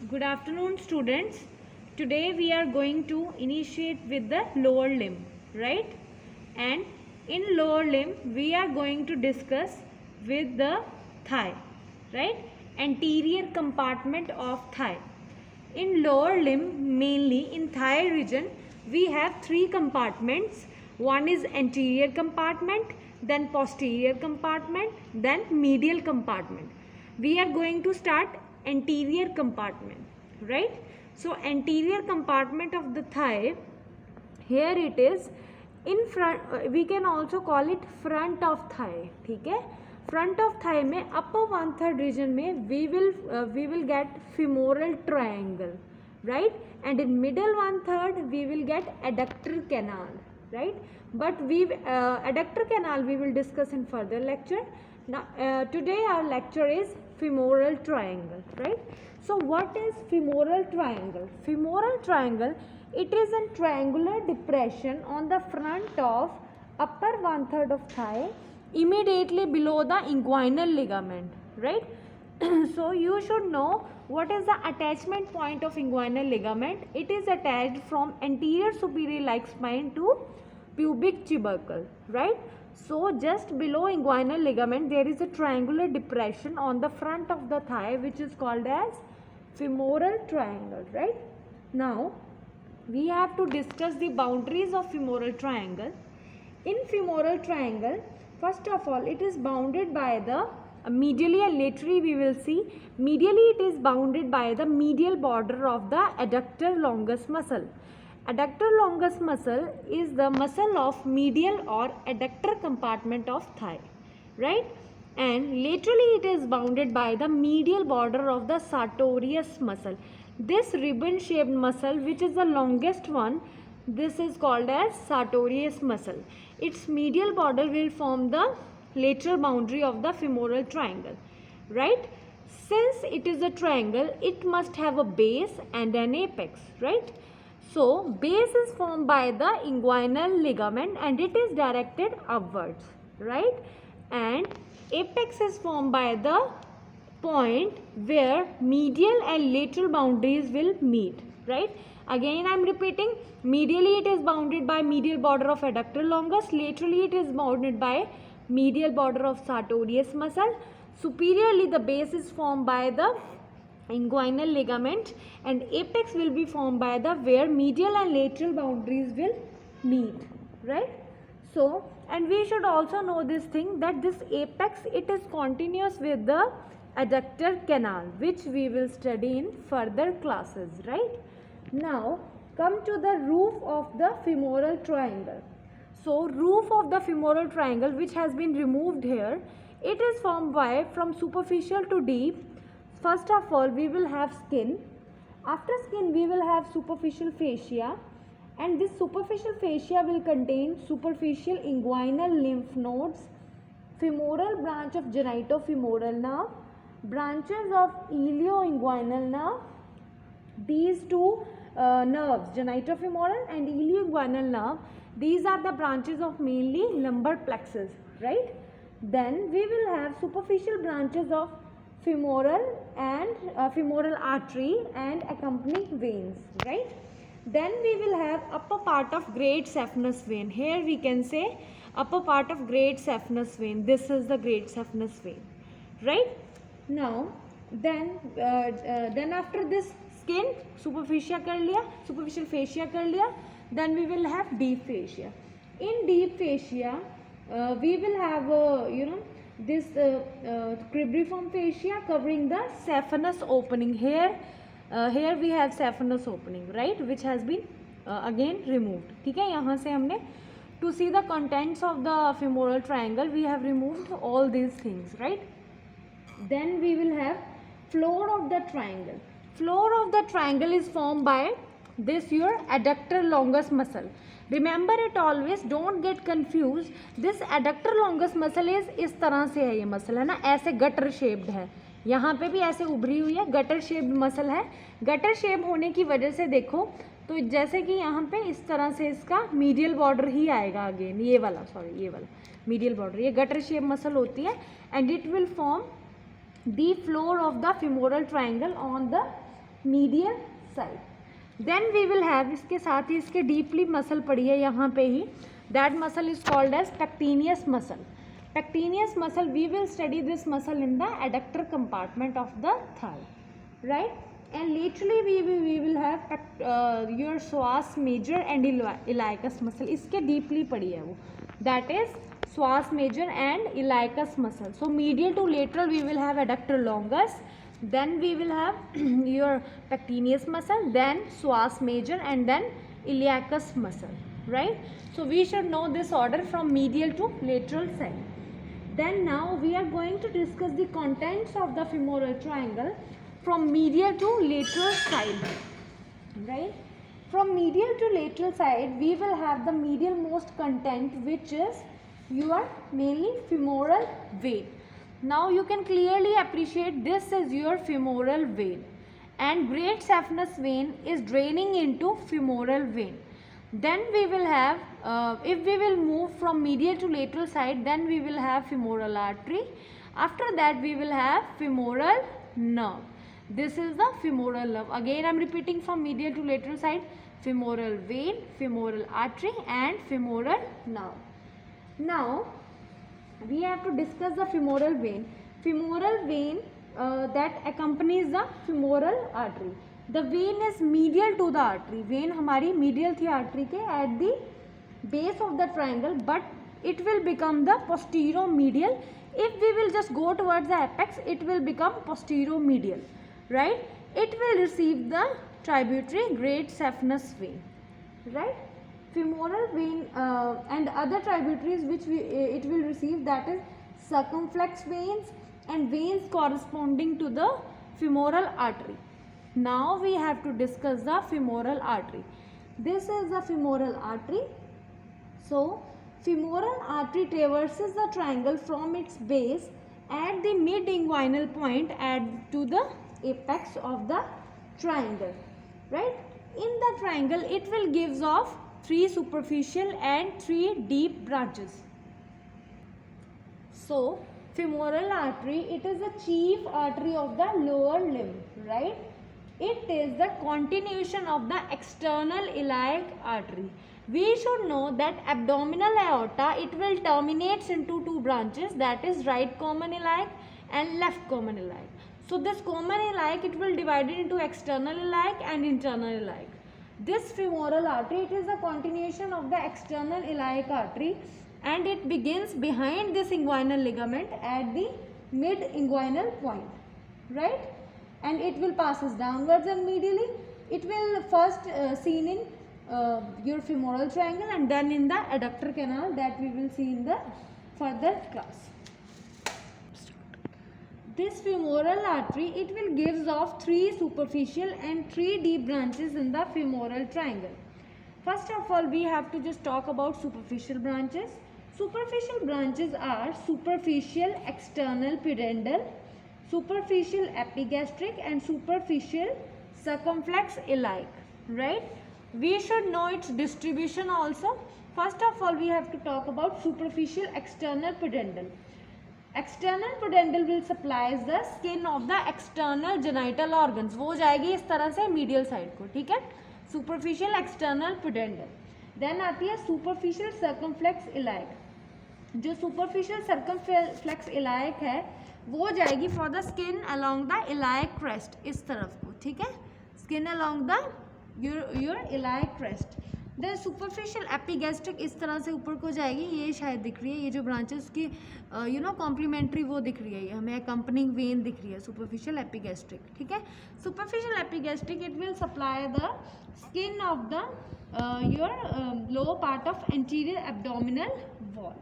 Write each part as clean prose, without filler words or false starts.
Good afternoon, students. Today we are going to initiate with the lower limb, right? And in lower limb we are going to discuss with the thigh, right? Anterior compartment of thigh. In lower limb, mainly in thigh region, we have three compartments. One is anterior compartment, then posterior compartment, then medial compartment. We are going to start anterior compartment, right? So anterior compartment of the thigh, here it is in front, we can also call it front of thigh. ठीक है, front of thigh में upper 1/3 region में we will get femoral triangle, right? And in middle 1/3 we will get adductor canal, right? But adductor canal we will discuss in further lecture. Now today our lecture is femoral triangle, right? So what is femoral triangle? Femoral triangle, it is a triangular depression on the front of upper 1/3 of thigh immediately below the inguinal ligament, right? So you should know what is the attachment point of inguinal ligament. It is attached from anterior superior like spine to pubic tubercle, right? So just below inguinal ligament there is a triangular depression on the front of the thigh which is called as femoral triangle, right? Now we have to discuss the boundaries of femoral triangle. In femoral triangle, first of all, it is bounded by the medially and laterally we will see. Medially it is bounded by the medial border of the adductor longus muscle. Adductor longus muscle is the muscle of medial or adductor compartment of thigh, right? And laterally it is bounded by the medial border of the sartorius muscle. This ribbon shaped muscle, which is the longest one, this is called as sartorius muscle. Its medial border will form the lateral boundary of the femoral triangle, right? Since it is a triangle, it must have a base and an apex, right? So base is formed by the inguinal ligament and it is directed upwards, right? And apex is formed by the point where medial and lateral boundaries will meet, right? Again I am repeating, medially it is bounded by medial border of adductor longus, laterally it is bounded by medial border of sartorius muscle, superiorly the base is formed by the inguinal ligament and apex will be formed by the where medial and lateral boundaries will meet, right? So, and we should also know this thing that this apex, it is continuous with the adductor canal, which we will study in further classes, right? Now come to the roof of the femoral triangle. So roof of the femoral triangle, which has been removed here, it is formed by from superficial to deep. First of all we will have skin. After skin we will have superficial fascia, and this superficial fascia will contain superficial inguinal lymph nodes, femoral branch of genitofemoral nerve, branches of ilioinguinal nerve. These two nerves, genitofemoral and ilioinguinal nerve, these are the branches of mainly lumbar plexus, right? Then we will have superficial branches of femoral and femoral artery and accompanying veins, right? Then we will have upper part of great saphenous vein. Here we can say upper part of great saphenous vein. This is the great saphenous vein, right? Now then after this skin, superficial कर लिया, superficial fascia कर लिया, then we will have deep fascia. In deep fascia we will have this cribriform fascia covering the saphenous opening. Here we have saphenous opening, right, which has been again removed. ठीक है, यहाँ से हमने to see the contents of the femoral triangle we have removed all these things, right? Then we will have floor of the triangle. Floor of the triangle is formed by this your adductor longus muscle. Remember it always, don't get confused. This adductor longus muscle is इस तरह से है, ये muscle है ना, ऐसे gutter shaped है, यहाँ पे भी ऐसे उभरी हुई है, गटर शेप्ड मसल है. गटर शेप होने की वजह से देखो तो जैसे कि यहाँ पे इस तरह से इसका मीडियल बॉर्डर ही आएगा, अगेन ये वाला मीडियल बॉर्डर, ये गटर शेप मसल होती है and it will form the floor of the femoral triangle on the medial side. Then we will have, इसके साथ ही इसके डीपली मसल पड़ी है यहाँ पे ही, that muscle is called as pectineus muscle. Pectineus muscle, we will study this muscle in the adductor compartment of the thigh, right? And laterally we will have your psoas major and iliacus muscle, इसके deeply पड़ी है वो, that is psoas major and iliacus muscle. So medial to lateral we will have adductor longus, then we will have your pectineus muscle, then psoas major and then iliacus muscle, right? So we should know this order from medial to lateral side. Then now we are going to discuss the contents of the femoral triangle from medial to lateral side, right? From medial to lateral side we will have the medial most content, which is your mainly femoral vein. Now you can clearly appreciate this is your femoral vein, and great saphenous vein is draining into femoral vein. Then we will have, if we will move from medial to lateral side, then we will have femoral artery. After that we will have femoral nerve. This is the femoral nerve. Again I am repeating, from medial to lateral side, femoral vein, femoral artery and femoral nerve. Now we have to discuss the femoral vein. Femoral vein that accompanies the femoral artery. The vein is medial to the artery. Vein हमारी medial थी artery के at the base of the triangle, but it will become the posterior-medial. If we will just go towards the apex, it will become posterior-medial, right? It will receive the tributary great saphenous vein, right? Femoral vein and other tributaries which it will receive, that is circumflex veins and veins corresponding to the femoral artery. Now we have to discuss the femoral artery. This is the femoral artery. So femoral artery traverses the triangle from its base at the mid-inguinal point to the apex of the triangle, right? In the triangle it will gives off 3 superficial and 3 deep branches. So femoral artery, it is the chief artery of the lower limb, right? It is the continuation of the external iliac artery. We should know that abdominal aorta, it will terminates into 2 branches, that is right common iliac and left common iliac. So this common iliac, it will divide it into external iliac and internal iliac. This femoral artery, it is the continuation of the external iliac artery, and it begins behind this inguinal ligament at the mid-inguinal point, right? And it will passes downwards and medially. It will first seen in your femoral triangle and then in the adductor canal, that we will see in the further class. This femoral artery, it will gives off 3 superficial and 3 deep branches in the femoral triangle. First of all, we have to just talk about superficial branches. Superficial branches are superficial external pudendal, superficial epigastric and superficial circumflex iliac, right? We should know its distribution also. First of all, we have to talk about superficial external pudendal. External pudendal will supplies the skin of the external genital organs. वो जाएगी इस तरह से medial side को, ठीक है? Superficial external pudendal. Then आती है superficial circumflex iliac. जो superficial circumflex iliac है, वो जाएगी for the skin along the iliac crest, इस तरफ को, ठीक है? Skin along the your iliac crest. Then superficial epigastric इस तरह से ऊपर को जाएगी, ये शायद दिख रही है, ये जो branches की complementary वो दिख रही है, ये हमें accompanying vein दिख रही है, superficial epigastric, ठीक है? Superficial epigastric, it will supply the skin of the your lower part of anterior abdominal wall.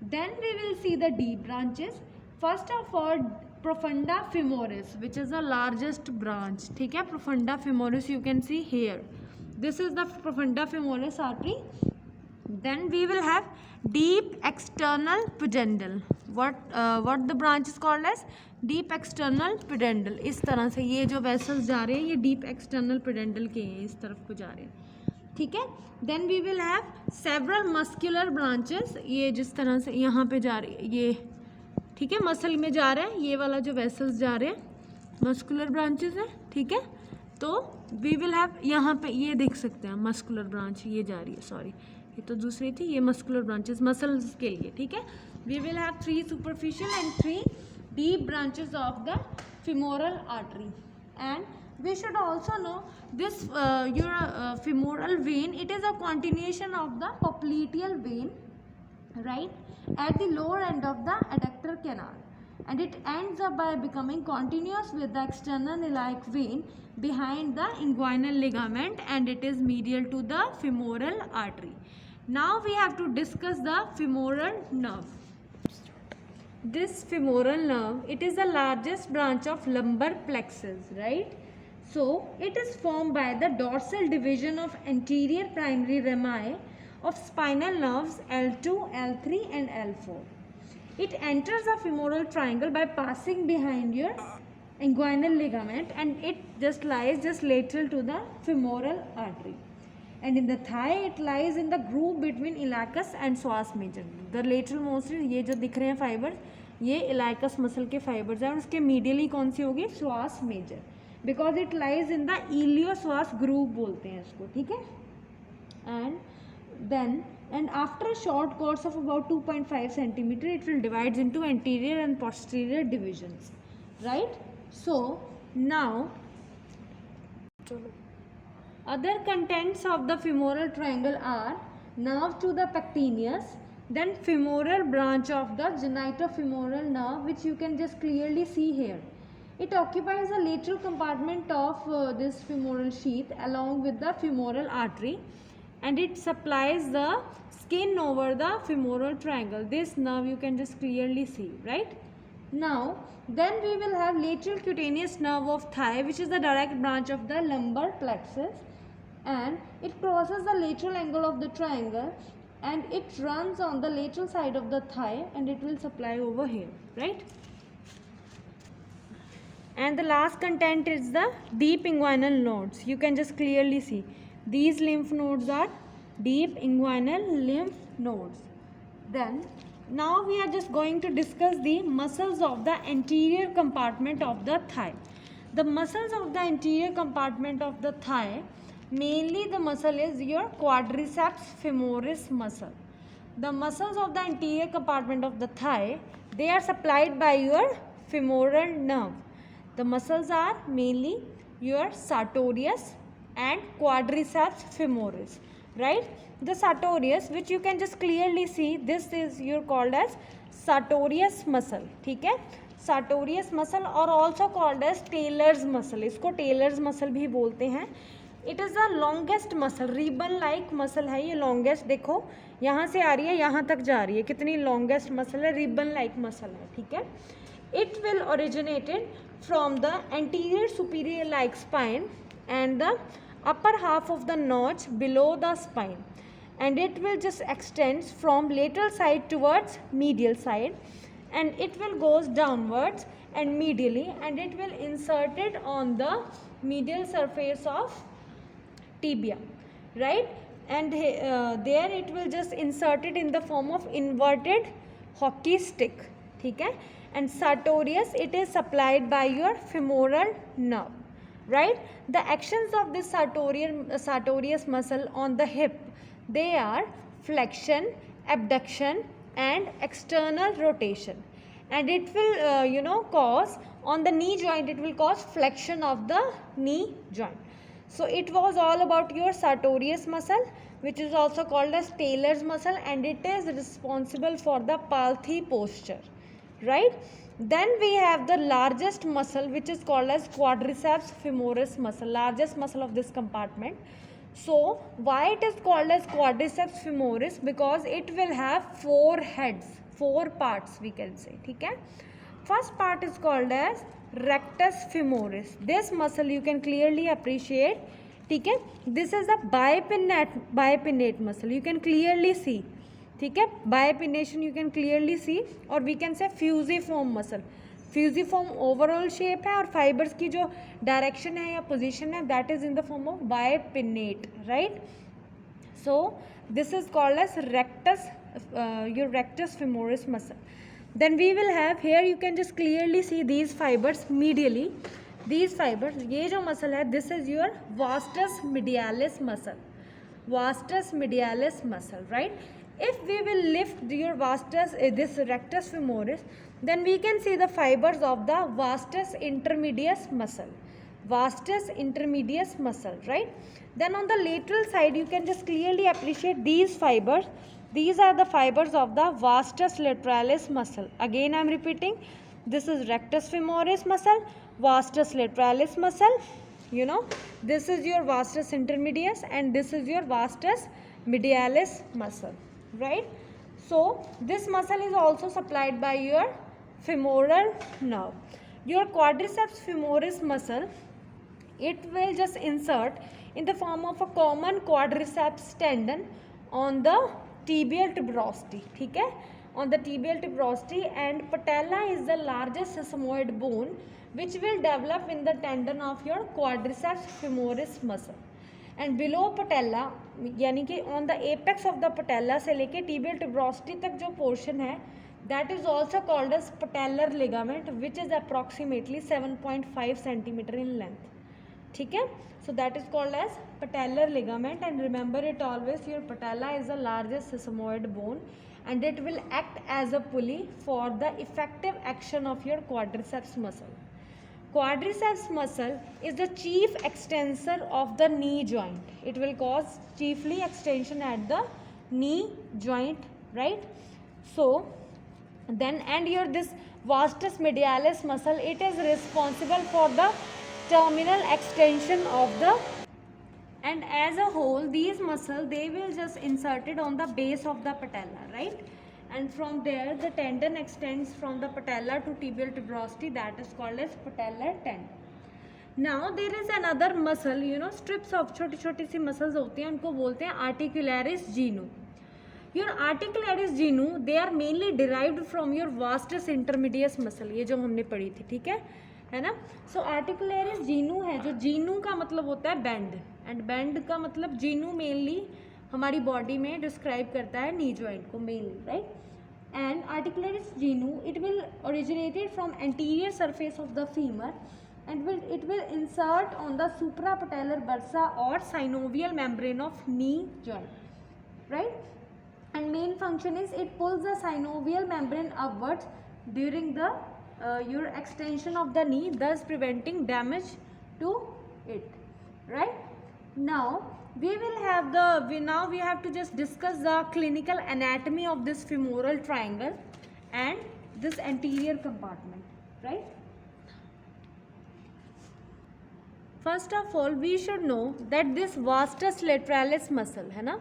Then we will see the deep branches. First of all, profunda femoris, which is the largest branch, ठीक है? Profunda femoris you can see here. This is the profunda femoris artery. Then we will have deep external pudendal. What the branch is called as deep external pudendal. इस तरह से ये जो vessels जा रहे हैं, ये deep external pudendal के हैं, इस तरफ को जा रहे हैं, ठीक है? Then we will have several muscular branches. ये जिस तरह से यहाँ पे जा रही है, ये ठीक है, मसल में जा रहे हैं, ये वाला जो vessels जा रहे हैं, muscular branches है, ठीक है? तो वी विल हैव, यहाँ पे ये देख सकते हैं मस्कुलर ब्रांच ये जा रही है, सॉरी ये तो दूसरी थी, ये मस्कुलर ब्रांचेस मसल्स के लिए, ठीक है। We will have 3 superficial and 3 deep branches of the femoral artery, and we should also know this your femoral vein, it is a continuation of the popliteal vein, right, at the lower end of the adductor canal, and it ends up by becoming continuous with the external iliac vein behind the inguinal ligament, and it is medial to the femoral artery. Now we have to discuss the femoral nerve. This femoral nerve, it is the largest branch of lumbar plexus, right? So it is formed by the dorsal division of anterior primary rami of spinal nerves L2, L3 and L4. It enters the femoral triangle by passing behind your inguinal ligament, and it just lies just lateral to the femoral artery. And in the thigh it lies in the groove between iliacus and psoas major. The lateral most, ये जो दिख रहे हैं fibres, ये iliacus muscle के fibres हैं, और उसके मीडियली कौन सी होगी, psoas major, because it lies in the iliopsoas groove बोलते हैं इसको, ठीक है। and after a short course of about 2.5 centimeter it will divide into anterior and posterior divisions, right? So now other contents of the femoral triangle are nerve to the pectineus, then femoral branch of the genitofemoral nerve, which you can just clearly see here. It occupies the lateral compartment of this femoral sheath along with the femoral artery, and it supplies the skin over the femoral triangle. This nerve you can just clearly see, right? Now then we will have lateral cutaneous nerve of thigh, which is the direct branch of the lumbar plexus, and it crosses the lateral angle of the triangle, and it runs on the lateral side of the thigh, and it will supply over here, right? And the last content is the deep inguinal nodes. You can just clearly see these lymph nodes are deep inguinal lymph nodes. Then now we are just going to discuss the muscles of the anterior compartment of the thigh. The muscles of the anterior compartment of the thigh, mainly the muscle is your quadriceps femoris muscle. The muscles of the anterior compartment of the thigh, they are supplied by your femoral nerve. The muscles are mainly your sartorius and quadriceps femoris, right? The sartorius, which you can just clearly see, this is your called as sartorius muscle, ठीक है? Sartorius muscle or also called as Taylor's muscle, इसको Taylor's muscle भी बोलते हैं. It is the longest muscle, ribbon like muscle है ये, longest देखो यहाँ से आ रही है यहाँ तक जा रही है, कितनी longest muscle है, ribbon like muscle है, ठीक है? It will originated from the anterior superior like spine and the upper half of the notch below the spine, and it will just extends from lateral side towards medial side, and it will goes downwards and medially, and it will inserted on the medial surface of tibia, right? And there it will just inserted in the form of inverted hockey stick, ठीक है? And sartorius, it is supplied by your femoral nerve, right? The actions of this sartorius muscle on the hip, they are flexion, abduction and external rotation, and it will cause on the knee joint, it will cause flexion of the knee joint. So it was all about your sartorius muscle, which is also called as Taylor's muscle, and it is responsible for the Palthi posture, right? Then we have the largest muscle, which is called as quadriceps femoris muscle, largest muscle of this compartment. So why it is called as quadriceps femoris? Because it will have 4 heads, 4 parts we can say, ठीक है? First part is called as rectus femoris. This muscle you can clearly appreciate, ठीक है? This is a bipinnate muscle, you can clearly see, ठीक है? Bipinnation you can clearly see, और we can say fusiform muscle. Fusiform overall shape है, और fibres की जो direction है या पोजीशन है, that is in the form of bipennate, right? So this is called as rectus, your rectus femoris muscle. Then we will have here, you can just clearly see these fibers medially, these fibers, ये जो muscle है, this is your vastus medialis muscle, vastus medialis muscle, right? If we will lift your vastus, this rectus femoris, then we can see the fibers of the vastus intermedius muscle, vastus intermedius muscle, right? Then on the lateral side you can just clearly appreciate these fibers. These are the fibers of the vastus lateralis muscle. Again I am repeating, this is rectus femoris muscle, vastus lateralis muscle, you know, this is your vastus intermedius and this is your vastus medialis muscle, right? So this muscle is also supplied by your femoral nerve. Your quadriceps femoris muscle, it will just insert in the form of a common quadriceps tendon on the tibial tuberosity, ठीक है, on the tibial tuberosity, and patella is the largest sesamoid bone which will develop in the tendon of your quadriceps femoris muscle. And below patella, यानी कि on the apex of the patella से लेके tibial tuberosity तक जो portion है, that is also called as patellar ligament, which is approximately 7.5 centimeter in length, ठीक है. So that is called as patellar ligament, and remember it always, your patella is the largest sesamoid bone and it will act as a pulley for the effective action of your quadriceps muscle. Quadriceps muscle is the chief extensor of the knee joint. It will cause chiefly extension at the knee joint, right? So then, and your this vastus medialis muscle, it is responsible for the terminal extension of the, and as a whole these muscles, they will just inserted on the base of the patella, right? And from there the tendon extends from the patella to tibial tuberosity, that is called as patellar tendon. Now there is another muscle, you know, strips of छोटी छोटी सी muscles होती हैं, उनको बोलते हैं articularis genu. Your articularis genu, they are mainly derived from your vastus intermedius muscle, ये जो हमने पढ़ी थी, ठीक है ना. सो आर्टिकुलरिस जीनू है, जो जीनू का मतलब होता है बैंड, एंड बैंड का मतलब जीनू मेनली हमारी बॉडी में डिस्क्राइब करता है नी जॉइंट को mainly, right. And articularis genu, it will originated from anterior surface of the femur and it will insert on the suprapatellar bursa or synovial membrane of knee joint, right? And main function is it pulls the synovial membrane upwards during the your extension of the knee, thus preventing damage to it, right? Now we will have now we have to just discuss the clinical anatomy of this femoral triangle and this anterior compartment, right? First of all, we should know that this vastus lateralis muscle, है ना,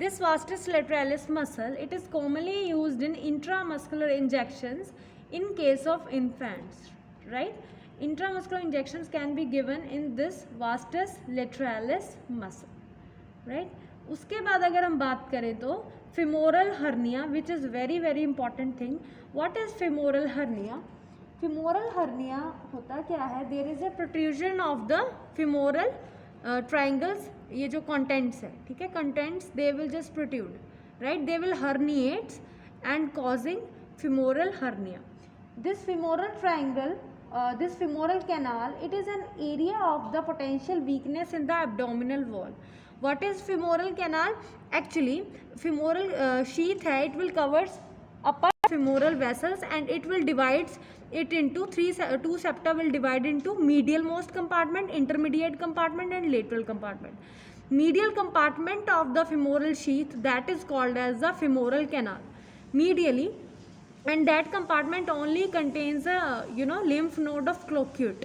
this vastus lateralis muscle, it is commonly used in intramuscular injections in case of infants, right? Intramuscular injections can be given in this vastus lateralis muscle, right? उसके बाद अगर हम बात करें तो femoral hernia, which is very very important thing. What is femoral hernia? Femoral hernia होता क्या है? There is a protrusion of the femoral triangles, ये जो contents है, ठीक है, contents they will just protrude, right? They will herniate and causing femoral hernia. This femoral triangle, this femoral canal, it is an area of the potential weakness in the abdominal wall. What is femoral canal? Actually, femoral sheath है, it will covers upper femoral vessels and it will divides it into two septa will divide into medial most compartment, intermediate compartment and lateral compartment. Medial compartment of the femoral sheath, that is called as the femoral canal medially, and that compartment only contains a lymph node of Cloquet,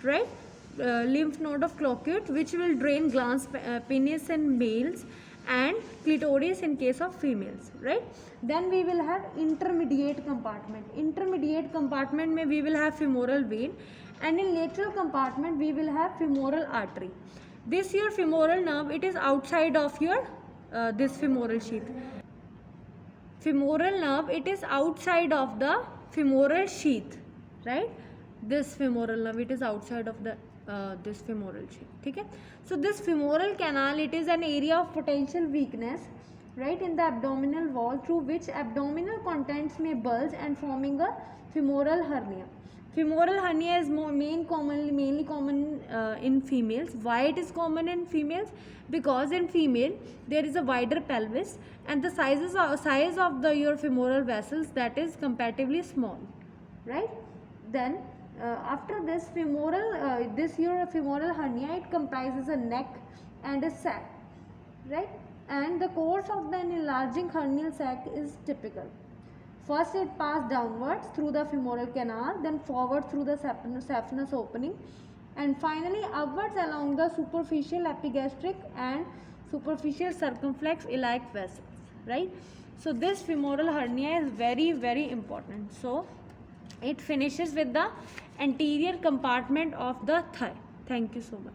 right? Lymph node of Cloquet, which will drain glans penis in males and clitoris in case of females, right? Then we will have intermediate compartment. Intermediate compartment में we will have femoral vein, and in lateral compartment we will have femoral artery. This your femoral nerve, it is outside of your this femoral sheath. Femoral nerve, it is outside of the femoral sheath, right? This femoral nerve, it is outside of the this femoral sheath, ठीक है. So this femoral canal, it is an area of potential weakness, right, in the abdominal wall, through which abdominal contents may bulge and forming a femoral hernia. Femoral hernia is mainly common in females. Why it is common in females? Because in female there is a wider pelvis and the size of your femoral vessels, that is comparatively small, right? Then after this your femoral hernia, it comprises a neck and a sac, right? And the course of the enlarging hernial sac is typical. First it passed downwards through the femoral canal, then forward through the saphenous opening, and finally upwards along the superficial epigastric and superficial circumflex iliac vessels, right? So this femoral hernia is very important. So it finishes with the anterior compartment of the thigh. Thank you so much.